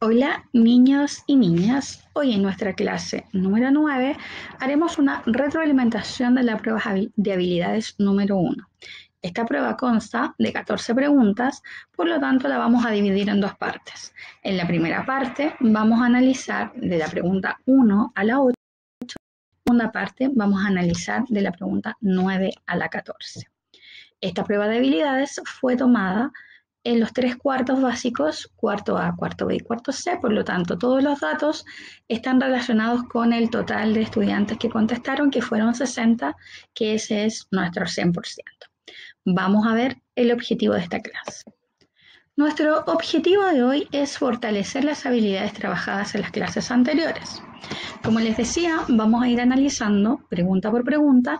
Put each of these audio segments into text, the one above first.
Hola niños y niñas, hoy en nuestra clase número 9 haremos una retroalimentación de la prueba de habilidades número 1. Esta prueba consta de 14 preguntas, por lo tanto la vamos a dividir en dos partes. En la primera parte vamos a analizar de la pregunta 1 a la 8, en la segunda parte vamos a analizar de la pregunta 9 a la 14. Esta prueba de habilidades fue tomada en los 3 cuartos básicos, cuarto A, cuarto B y cuarto C, por lo tanto todos los datos están relacionados con el total de estudiantes que contestaron, que fueron 60, que ese es nuestro 100%. Vamos a ver el objetivo de esta clase. Nuestro objetivo de hoy es fortalecer las habilidades trabajadas en las clases anteriores. Como les decía, vamos a ir analizando pregunta por pregunta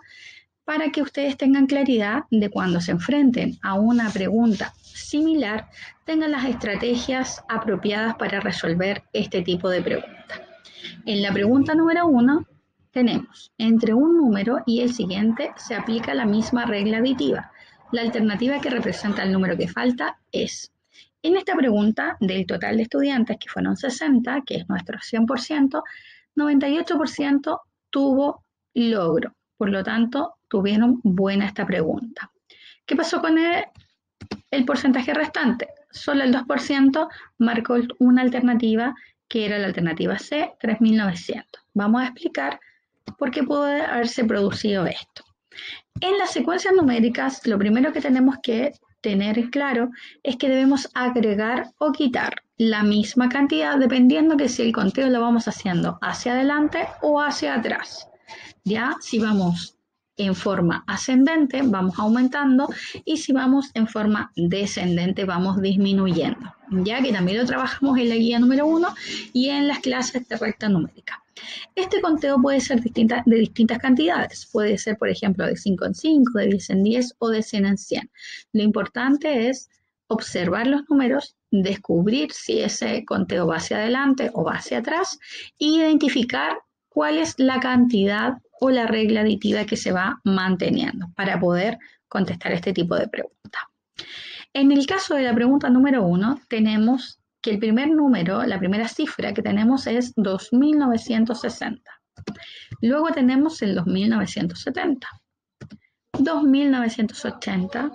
para que ustedes tengan claridad de cuando se enfrenten a una pregunta similar, tengan las estrategias apropiadas para resolver este tipo de pregunta. En la pregunta número 1 tenemos, entre un número y el siguiente se aplica la misma regla aditiva. La alternativa que representa el número que falta es, en esta pregunta del total de estudiantes, que fueron 60, que es nuestro 100%, 98% tuvo logro. Por lo tanto, tuvieron buena esta pregunta. ¿Qué pasó con el porcentaje restante? Solo el 2% marcó una alternativa que era la alternativa C, 3.900. Vamos a explicar por qué puede haberse producido esto. En las secuencias numéricas, lo primero que tenemos que tener claro es que debemos agregar o quitar la misma cantidad dependiendo que si el conteo lo vamos haciendo hacia adelante o hacia atrás. Ya, si vamos en forma ascendente, vamos aumentando, y si vamos en forma descendente, vamos disminuyendo. Ya que también lo trabajamos en la guía número 1 y en las clases de recta numérica. Este conteo puede ser de distintas cantidades. Puede ser, por ejemplo, de 5 en 5, de 10 en 10 o de 100 en 100. Lo importante es observar los números, descubrir si ese conteo va hacia adelante o va hacia atrás e identificar cuál es la cantidad o la regla aditiva que se va manteniendo para poder contestar este tipo de pregunta. En el caso de la pregunta número 1, tenemos que el primer número, la primera cifra que tenemos es 2.960. Luego tenemos el 2.970, 2.980,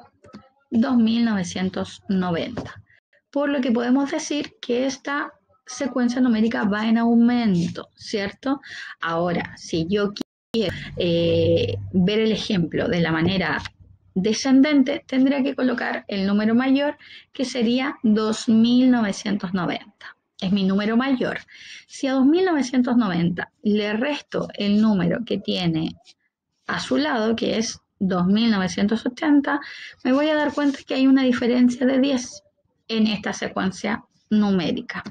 2.990. Por lo que podemos decir que esta secuencia numérica va en aumento, ¿cierto? Ahora, si yo quiero ver el ejemplo de la manera descendente, tendría que colocar el número mayor, que sería 2.990. Es mi número mayor. Si a 2.990 le resto el número que tiene a su lado, que es 2.980, me voy a dar cuenta que hay una diferencia de 10 en esta secuencia numérica.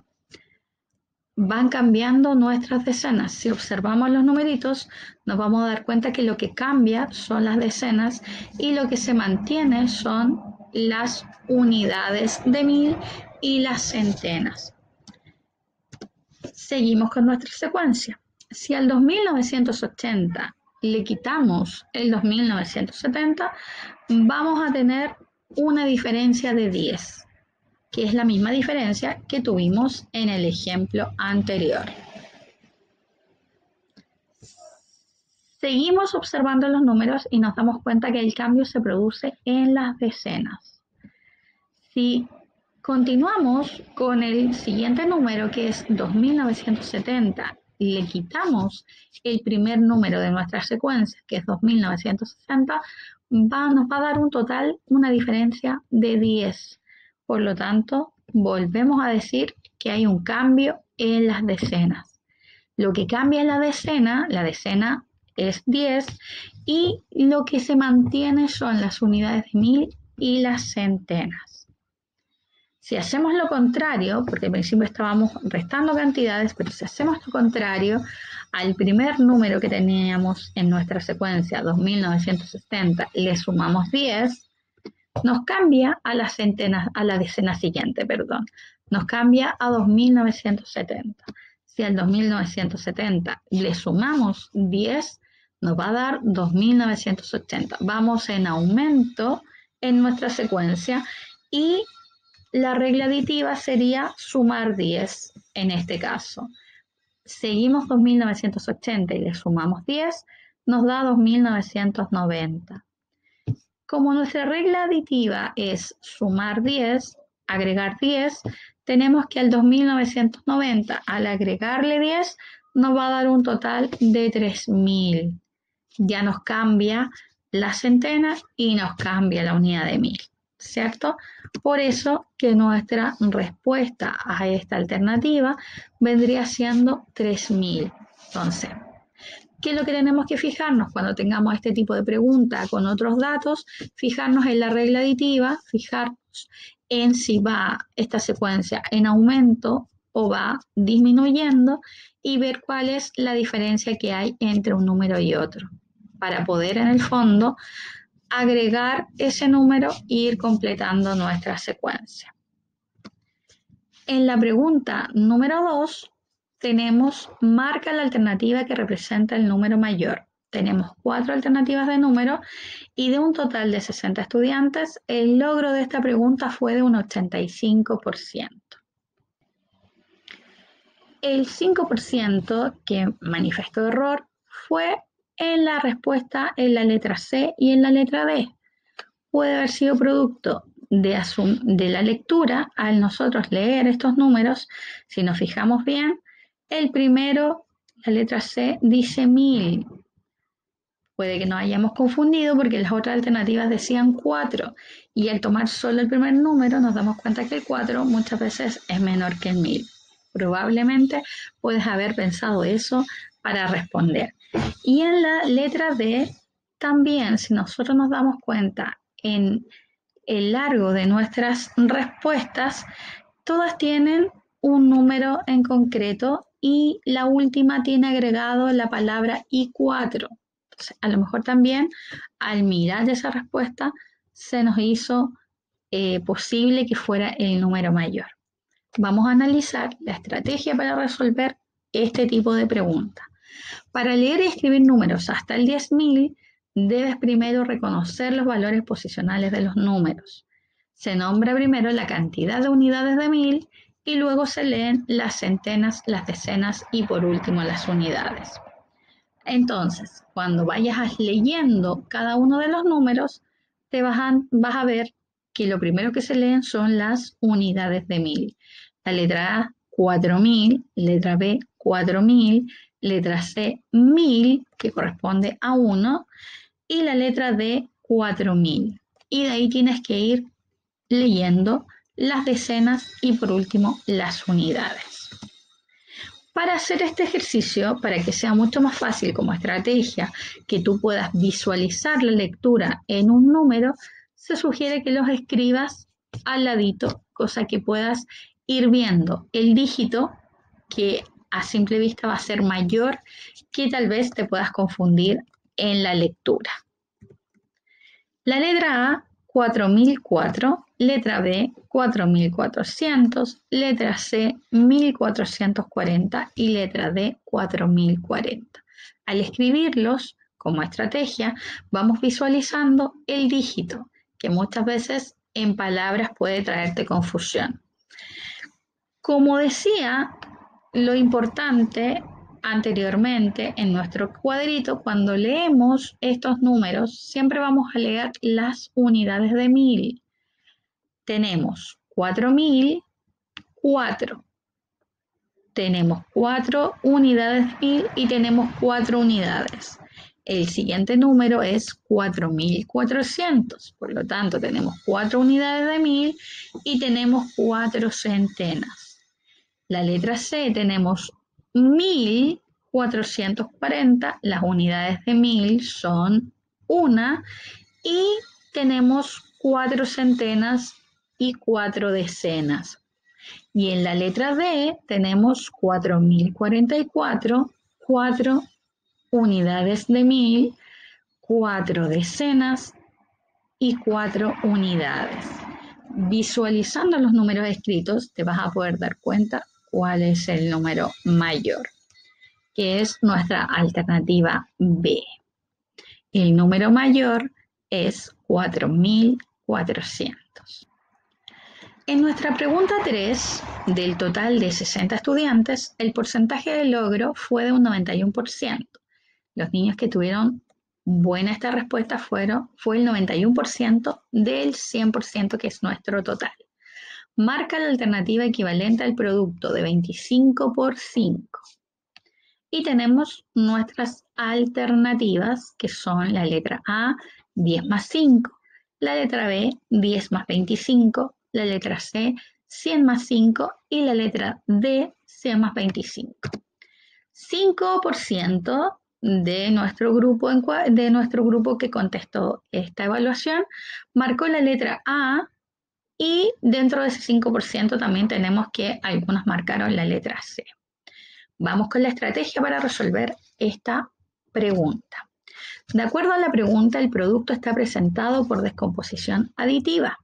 Van cambiando nuestras decenas. Si observamos los numeritos, nos vamos a dar cuenta que lo que cambia son las decenas y lo que se mantiene son las unidades de mil y las centenas. Seguimos con nuestra secuencia. Si al 2.980 le quitamos el 2.970, vamos a tener una diferencia de 10. Que es la misma diferencia que tuvimos en el ejemplo anterior. Seguimos observando los números y nos damos cuenta que el cambio se produce en las decenas. Si continuamos con el siguiente número, que es 2.970, y le quitamos el primer número de nuestra secuencia, que es 2.960, nos va a dar un total, una diferencia de 10. Por lo tanto, volvemos a decir que hay un cambio en las decenas. Lo que cambia en la decena es 10, y lo que se mantiene son las unidades de mil y las centenas. Si hacemos lo contrario, porque al principio estábamos restando cantidades, pero si hacemos lo contrario, al primer número que teníamos en nuestra secuencia, 2.970, le sumamos 10, nos cambia a la decena siguiente, nos cambia a 2.970. Si al 2.970 le sumamos 10, nos va a dar 2.980. Vamos en aumento en nuestra secuencia y la regla aditiva sería sumar 10 en este caso. Seguimos 2.980 y le sumamos 10, nos da 2.990. Como nuestra regla aditiva es sumar 10, agregar 10, tenemos que al 2.990, al agregarle 10, nos va a dar un total de 3.000. Ya nos cambia la centena y nos cambia la unidad de 1.000, ¿cierto? Por eso que nuestra respuesta a esta alternativa vendría siendo 3.000. Entonces, ¿qué es lo que tenemos que fijarnos cuando tengamos este tipo de pregunta con otros datos? Fijarnos en la regla aditiva, fijarnos en si va esta secuencia en aumento o va disminuyendo y ver cuál es la diferencia que hay entre un número y otro, para poder en el fondo agregar ese número e ir completando nuestra secuencia. En la pregunta número 2 tenemos marca la alternativa que representa el número mayor. Tenemos 4 alternativas de número y de un total de 60 estudiantes, el logro de esta pregunta fue de un 85%. El 5% que manifestó error fue en la respuesta en la letra C y en la letra D. Puede haber sido producto de la lectura. Al nosotros leer estos números, si nos fijamos bien, el primero, la letra C, dice 1.000. Puede que nos hayamos confundido porque las otras alternativas decían 4 y al tomar solo el primer número nos damos cuenta que el 4 muchas veces es menor que el 1.000. Probablemente puedes haber pensado eso para responder. Y en la letra D también, si nosotros nos damos cuenta en el largo de nuestras respuestas, todas tienen un número en concreto y la última tiene agregado la palabra y4. Entonces, a lo mejor también al mirar esa respuesta se nos hizo posible que fuera el número mayor. Vamos a analizar la estrategia para resolver este tipo de preguntas. Para leer y escribir números hasta el 10.000, debes primero reconocer los valores posicionales de los números. Se nombra primero la cantidad de unidades de 1.000 y luego se leen las centenas, las decenas y por último las unidades. Entonces, cuando vayas leyendo cada uno de los números, vas a ver que lo primero que se leen son las unidades de 1.000. La letra A, 4.000, letra B, 4.000, letra C, 1.000, que corresponde a 1, y la letra D, 4.000. Y de ahí tienes que ir leyendo las decenas y por último las unidades. Para hacer este ejercicio, para que sea mucho más fácil como estrategia, que tú puedas visualizar la lectura en un número, se sugiere que los escribas al ladito, cosa que puedas ir viendo el dígito que a simple vista va a ser mayor, que tal vez te puedas confundir en la lectura. La letra A, 4.004, letra B, 4.400, letra C, 1.440 y letra D, 4.040. Al escribirlos como estrategia, vamos visualizando el dígito, que muchas veces en palabras puede traerte confusión. Como decía, lo importante anteriormente en nuestro cuadrito, cuando leemos estos números, siempre vamos a leer las unidades de 1.000. Tenemos 4.000, 4. Tenemos 4 unidades de 1.000 y tenemos 4 unidades. El siguiente número es 4.400. Por lo tanto, tenemos 4 unidades de 1.000 y tenemos 4 centenas. La letra C tenemos 1.440, las unidades de 1.000 son 1 y tenemos 4 centenas y 4 decenas. Y en la letra D tenemos 4.044, 4 unidades de 1.000, 4 decenas y 4 unidades. Visualizando los números escritos te vas a poder dar cuenta cuál es el número mayor, que es nuestra alternativa B. El número mayor es 4.400. En nuestra pregunta 3, del total de 60 estudiantes, el porcentaje de logro fue de un 91%. Los niños que tuvieron buena esta respuesta fue el 91% del 100% que es nuestro total. Marca la alternativa equivalente al producto de 25 por 5. Y tenemos nuestras alternativas, que son la letra A, 10 más 5, la letra B, 10 más 25, la letra C, 100 más 5 y la letra D, 100 más 25. 5% de nuestro grupo que contestó esta evaluación marcó la letra A, y dentro de ese 5% también tenemos que algunos marcaron la letra C. Vamos con la estrategia para resolver esta pregunta. De acuerdo a la pregunta, el producto está presentado por descomposición aditiva,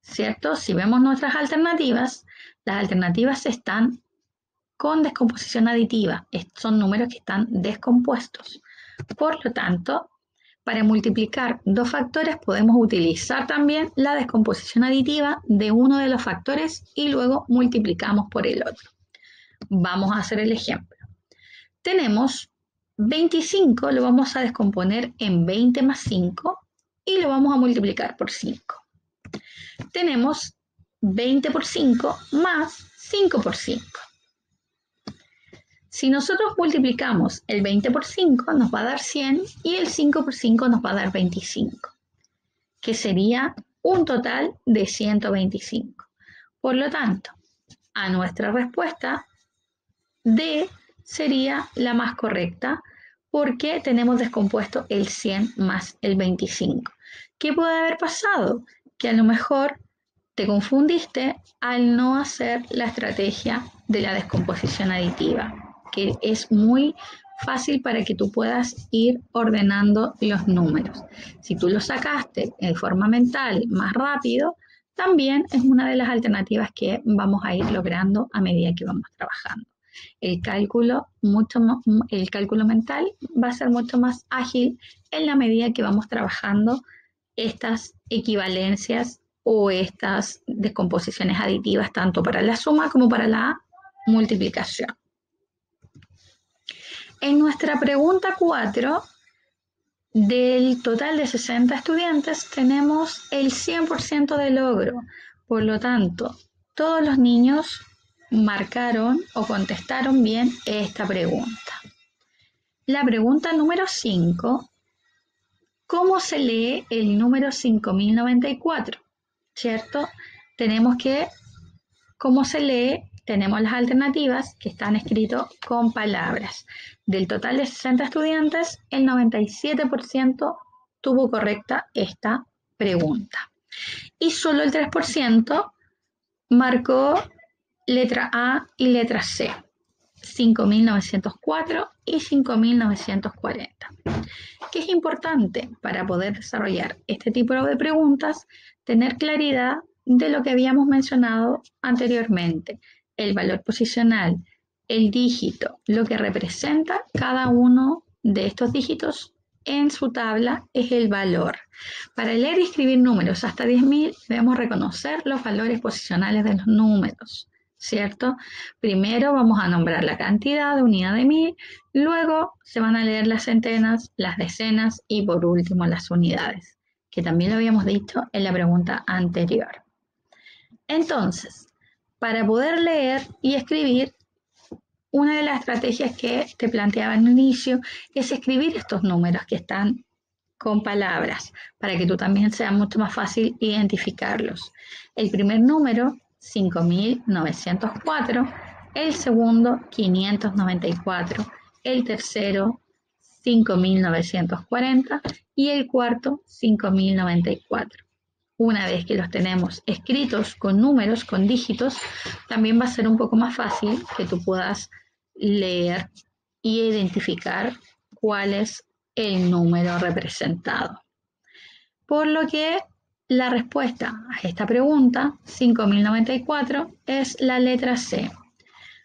¿cierto? Si vemos nuestras alternativas, las alternativas están con descomposición aditiva. Son números que están descompuestos. Por lo tanto, para multiplicar dos factores podemos utilizar también la descomposición aditiva de uno de los factores y luego multiplicamos por el otro. Vamos a hacer el ejemplo. Tenemos 25, lo vamos a descomponer en 20 más 5 y lo vamos a multiplicar por 5. Tenemos 20 por 5 más 5 por 5. Si nosotros multiplicamos el 20 por 5 nos va a dar 100 y el 5 por 5 nos va a dar 25, que sería un total de 125. Por lo tanto, a nuestra respuesta D sería la más correcta porque tenemos descompuesto el 100 más el 25. ¿Qué puede haber pasado? Que a lo mejor te confundiste al no hacer la estrategia de la descomposición aditiva, que es muy fácil para que tú puedas ir ordenando los números. Si tú los sacaste de forma mental más rápido, también es una de las alternativas que vamos a ir logrando a medida que vamos trabajando. El cálculo mental va a ser mucho más ágil en la medida que vamos trabajando estas equivalencias o estas descomposiciones aditivas tanto para la suma como para la multiplicación. En nuestra pregunta 4, del total de 60 estudiantes tenemos el 100% de logro. Por lo tanto, todos los niños marcaron o contestaron bien esta pregunta. La pregunta número 5, ¿cómo se lee el número 5094? ¿Cierto? Tenemos que, ¿cómo se lee? Tenemos las alternativas que están escritas con palabras. Del total de 60 estudiantes, el 97% tuvo correcta esta pregunta. Y solo el 3% marcó letra A y letra C, 5.904 y 5.940. ¿Qué es importante para poder desarrollar este tipo de preguntas? Tener claridad de lo que habíamos mencionado anteriormente, el valor posicional, el dígito, lo que representa cada uno de estos dígitos en su tabla es el valor. Para leer y escribir números hasta 10.000 debemos reconocer los valores posicionales de los números, ¿cierto? Primero vamos a nombrar la cantidad de unidad de 1000, luego se van a leer las centenas, las decenas y por último las unidades, que también lo habíamos dicho en la pregunta anterior. Entonces, para poder leer y escribir, una de las estrategias que te planteaba en un inicio es escribir estos números que están con palabras, para que tú también sea mucho más fácil identificarlos. El primer número, 5.904, el segundo, 594, el tercero, 5.940 y el cuarto, 5.094. Una vez que los tenemos escritos con números, con dígitos, también va a ser un poco más fácil que tú puedas leer y identificar cuál es el número representado. Por lo que la respuesta a esta pregunta, 5.094, es la letra C.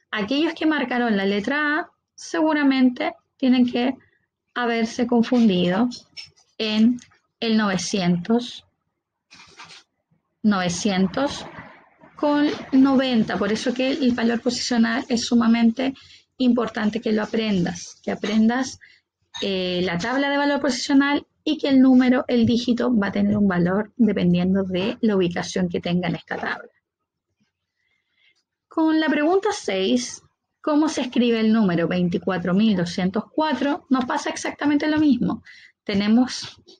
Aquellos que marcaron la letra A seguramente tienen que haberse confundido en el 900 con 90, por eso que el valor posicional es sumamente importante que lo aprendas, la tabla de valor posicional y que el número, el dígito, va a tener un valor dependiendo de la ubicación que tenga en esta tabla. Con la pregunta 6, ¿cómo se escribe el número 24.204? Nos pasa exactamente lo mismo.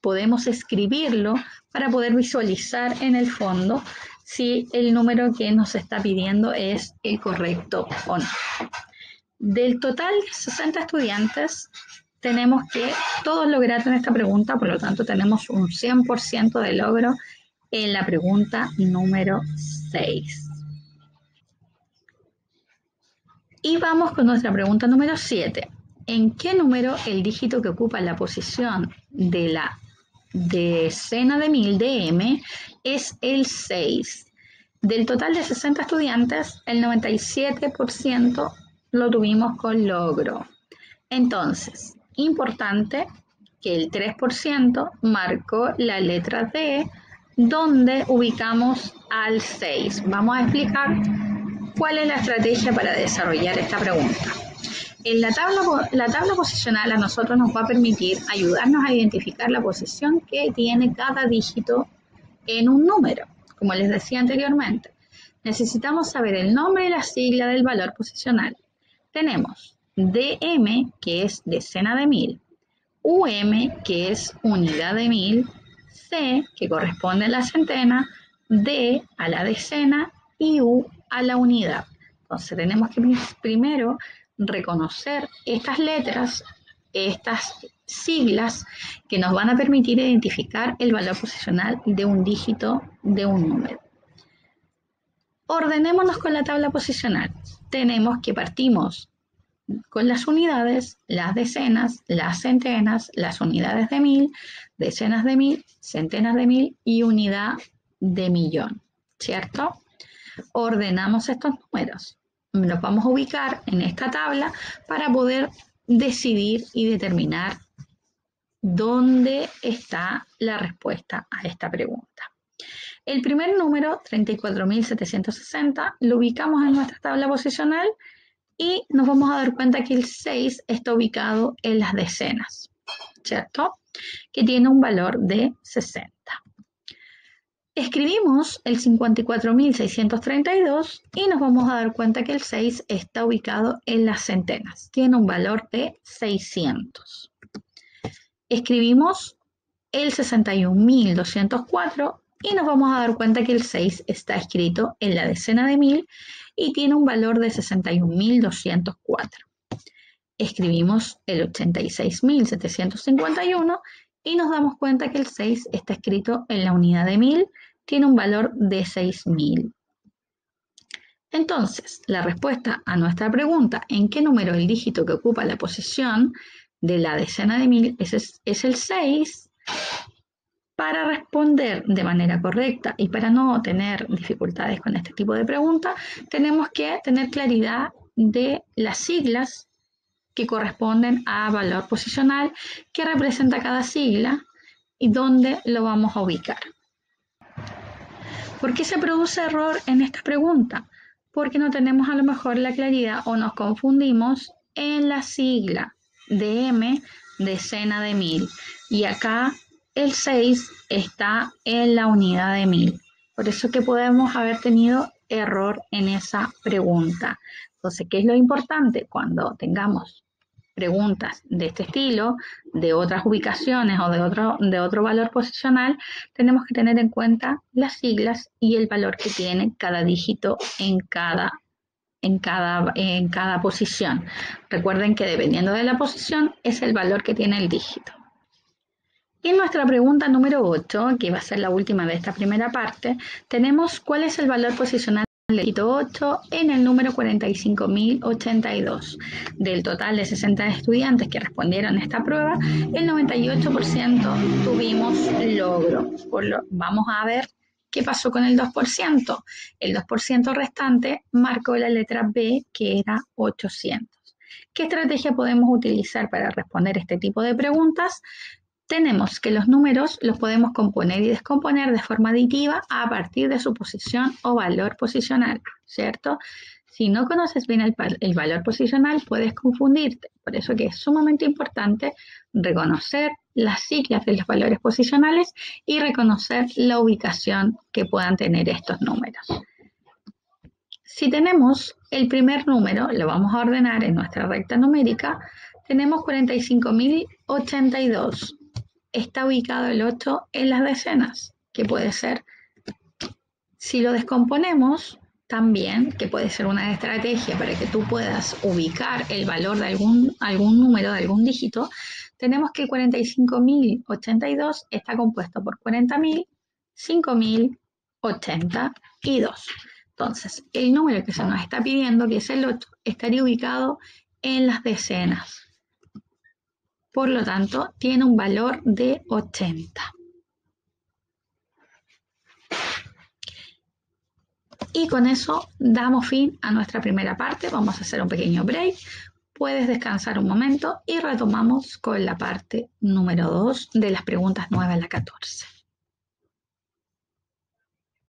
Podemos escribirlo para poder visualizar en el fondo si el número que nos está pidiendo es el correcto o no. Del total de 60 estudiantes, tenemos que todos lograron esta pregunta, por lo tanto tenemos un 100% de logro en la pregunta número 6. Y vamos con nuestra pregunta número 7. ¿En qué número el dígito que ocupa la posición de la decena de 1000 de m es el 6? Del total de 60 estudiantes, el 97% lo tuvimos con logro. Entonces, importante que el 3% marcó la letra D, donde ubicamos al 6. Vamos a explicar cuál es la estrategia para desarrollar esta pregunta. La tabla posicional a nosotros nos va a permitir ayudarnos a identificar la posición que tiene cada dígito en un número. Como les decía anteriormente, necesitamos saber el nombre y la sigla del valor posicional. Tenemos DM, que es decena de 1000, UM, que es unidad de 1000, C, que corresponde a la centena, D a la decena y U a la unidad. Entonces tenemos que primero reconocer estas letras, estas siglas que nos van a permitir identificar el valor posicional de un dígito de un número. Ordenémonos con la tabla posicional. Tenemos que partimos con las unidades, las decenas, las centenas, las unidades de 1000, decenas de 1000, centenas de 1000 y unidad de millón, ¿cierto? Ordenamos estos números. Los vamos a ubicar en esta tabla para poder decidir y determinar dónde está la respuesta a esta pregunta. El primer número, 34.760, lo ubicamos en nuestra tabla posicional y nos vamos a dar cuenta que el 6 está ubicado en las decenas, ¿cierto? Que tiene un valor de 60. Escribimos el 54.632 y nos vamos a dar cuenta que el 6 está ubicado en las centenas. Tiene un valor de 600. Escribimos el 61.204 y nos vamos a dar cuenta que el 6 está escrito en la decena de 1000 y tiene un valor de 61.204. Escribimos el 86.751 y nos damos cuenta que el 6 está escrito en la unidad de 1000, tiene un valor de 6000. Entonces, la respuesta a nuestra pregunta, ¿en qué número el dígito que ocupa la posición de la decena de 1000 es el 6? Para responder de manera correcta y para no tener dificultades con este tipo de preguntas, tenemos que tener claridad de las siglas que corresponden a valor posicional, que representa cada sigla y dónde lo vamos a ubicar. ¿Por qué se produce error en esta pregunta? Porque no tenemos a lo mejor la claridad o nos confundimos en la sigla DM, decena de 1000. Y acá el 6 está en la unidad de 1000. Por eso que podemos haber tenido error en esa pregunta. Entonces, ¿qué es lo importante? Cuando tengamos preguntas de este estilo, de otras ubicaciones o de otro valor posicional, tenemos que tener en cuenta las siglas y el valor que tiene cada dígito en cada posición. Recuerden que dependiendo de la posición es el valor que tiene el dígito. Y en nuestra pregunta número 8, que va a ser la última de esta primera parte, tenemos cuál es el valor posicional del dígito 8 en el número 45.082. Del total de 60 estudiantes que respondieron a esta prueba, el 98% tuvimos logro. Vamos a ver qué pasó con el 2%. El 2% restante marcó la letra B, que era 800. ¿Qué estrategia podemos utilizar para responder este tipo de preguntas? tenemos que los números los podemos componer y descomponer de forma aditiva a partir de su posición o valor posicional, ¿cierto? Si no conoces bien el valor posicional, puedes confundirte. Por eso que es sumamente importante reconocer las siglas de los valores posicionales y reconocer la ubicación que puedan tener estos números. Si tenemos el primer número, lo vamos a ordenar en nuestra recta numérica, tenemos 45.082. Está ubicado el 8 en las decenas, que puede ser, si lo descomponemos, también, que puede ser una estrategia para que tú puedas ubicar el valor de algún número, de algún dígito, tenemos que 45.082 está compuesto por 40.000, 5.000, 82. Entonces, el número que se nos está pidiendo, que es el 8, estaría ubicado en las decenas. Por lo tanto, tiene un valor de 80. Y con eso damos fin a nuestra primera parte. Vamos a hacer un pequeño break. Puedes descansar un momento y retomamos con la parte número 2 de las preguntas 9 a la 14.